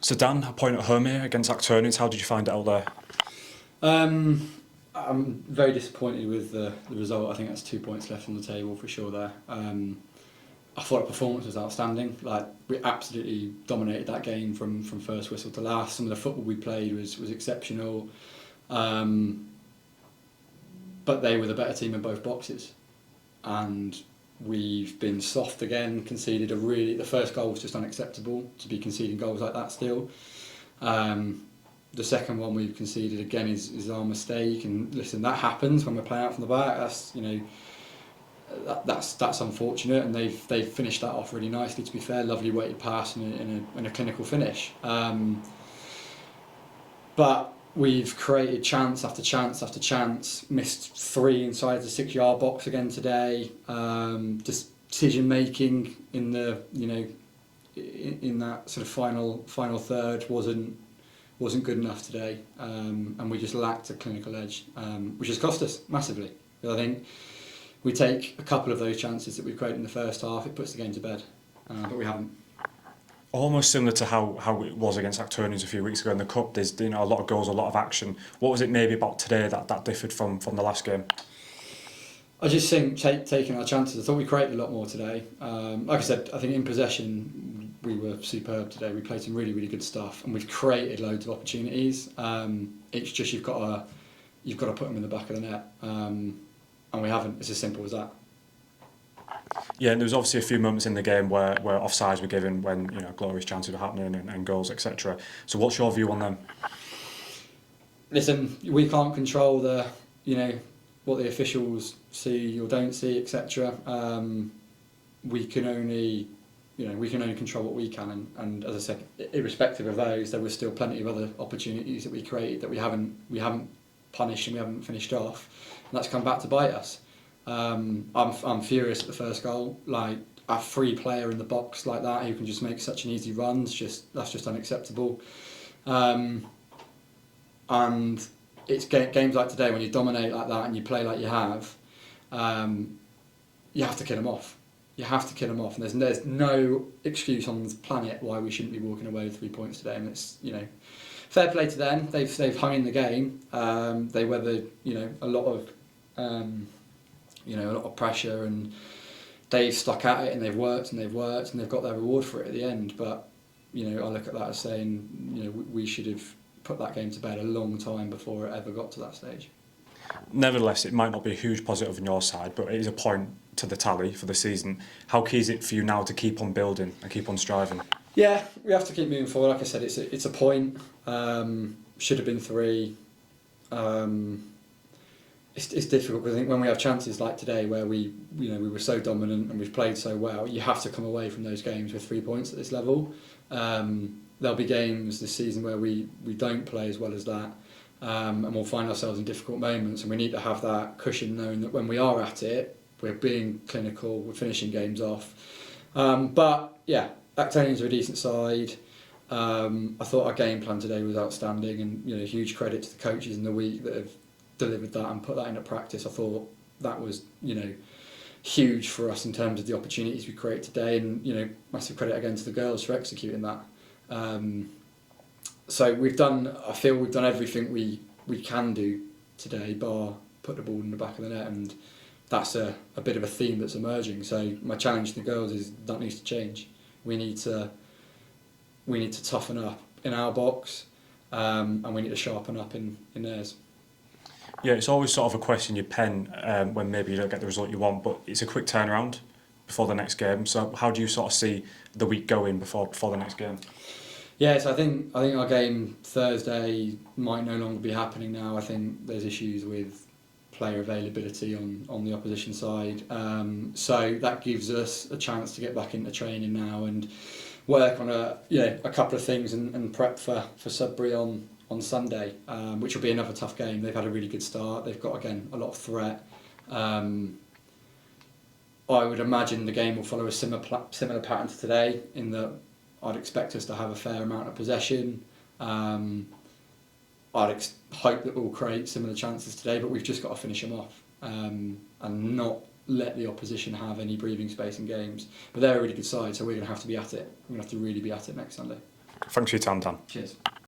So Dan, a point at home here against Actonians. How did you find it out there? I'm very disappointed with the result. I think that's 2 points left on the table for sure there. I thought the performance was outstanding. Like, we absolutely dominated that game from first whistle to last. Some of the football we played was exceptional. But they were the better team in both boxes. And we've been soft again, conceded the first goal was just unacceptable to be conceding goals like that still. The second one we've conceded again is our mistake, and listen, that happens when we're playing out from the back. That's unfortunate, and they've finished that off really nicely. To be fair, lovely weighted pass and a clinical finish. But we've created chance after chance after chance. Missed 3 inside the 6-yard box again today. Decision making in the in that sort of final third wasn't good enough today, and we just lacked a clinical edge, which has cost us massively. I think we take a couple of those chances that we've created in the first half, it puts the game to bed, but we haven't. Almost similar to how it was against Actonians a few weeks ago in the Cup. There's a lot of goals, a lot of action. What was it maybe about today that differed from the last game? I just think taking our chances. I thought we created a lot more today. Like I said, I think in possession we were superb today. We played some really, really good stuff, and we've created loads of opportunities. It's just you've got to put them in the back of the net, and we haven't. It's as simple as that. Yeah, and there was obviously a few moments in the game where offsides were given when glorious chances were happening and goals, etc. So what's your view on them? Listen, we can't control what the officials see or don't see, etc. We can only control what we can, and as I said, irrespective of those, there was still plenty of other opportunities that we created that we haven't punished and we haven't finished off, and that's come back to bite us. I'm furious at the first goal. Like, a free player in the box like that who can just make such an easy run, that's just unacceptable. And it's games like today when you dominate like that and you play like you have to kill them off. You have to kill them off, and there's no excuse on the planet why we shouldn't be walking away with 3 points today. And it's fair play to them. They've hung in the game. They weathered a lot of pressure, and they've stuck at it, and they've worked and they've got their reward for it at the end. But I look at that as saying we should have put that game to bed a long time before it ever got to that stage. Nevertheless, it might not be a huge positive on your side, but it is a point to the tally for the season. How key is it for you now to keep on building and keep on striving? Yeah, we have to keep moving forward. Like I said, it's a point. Should have been 3. It's difficult because I think when we have chances like today where we were so dominant and we've played so well, you have to come away from those games with 3 points at this level. There'll be games this season where we don't play as well as that, and we'll find ourselves in difficult moments, and we need to have that cushion knowing that when we are at it, we're being clinical, we're finishing games off. But yeah, Actonians are a decent side. I thought our game plan today was outstanding, and huge credit to the coaches in the week that have delivered that and put that into practice. I thought that was huge for us in terms of the opportunities we create today, and massive credit again to the girls for executing that. So I feel we've done everything we can do today, bar put the ball in the back of the net, and that's a bit of a theme that's emerging. So my challenge to the girls is that needs to change. We need to toughen up in our box, and we need to sharpen up in theirs. Yeah, it's always sort of a question you pen when maybe you don't get the result you want, but it's a quick turnaround before the next game. So how do you sort of see the week going before the next game? Yeah, so I think our game Thursday might no longer be happening now. I think there's issues with player availability on the opposition side. So that gives us a chance to get back into training now and work on a couple of things and prep for Sudbury on Sunday, which will be another tough game. They've had a really good start. They've got, again, a lot of threat. I would imagine the game will follow a similar pattern to today, in that I'd expect us to have a fair amount of possession. I'd hope that we'll create similar chances today, but we've just got to finish them off and not let the opposition have any breathing space in games. But they're a really good side, so we're going to have to be at it. We're going to have to really be at it next Sunday. Thanks for your time, Dan. Cheers.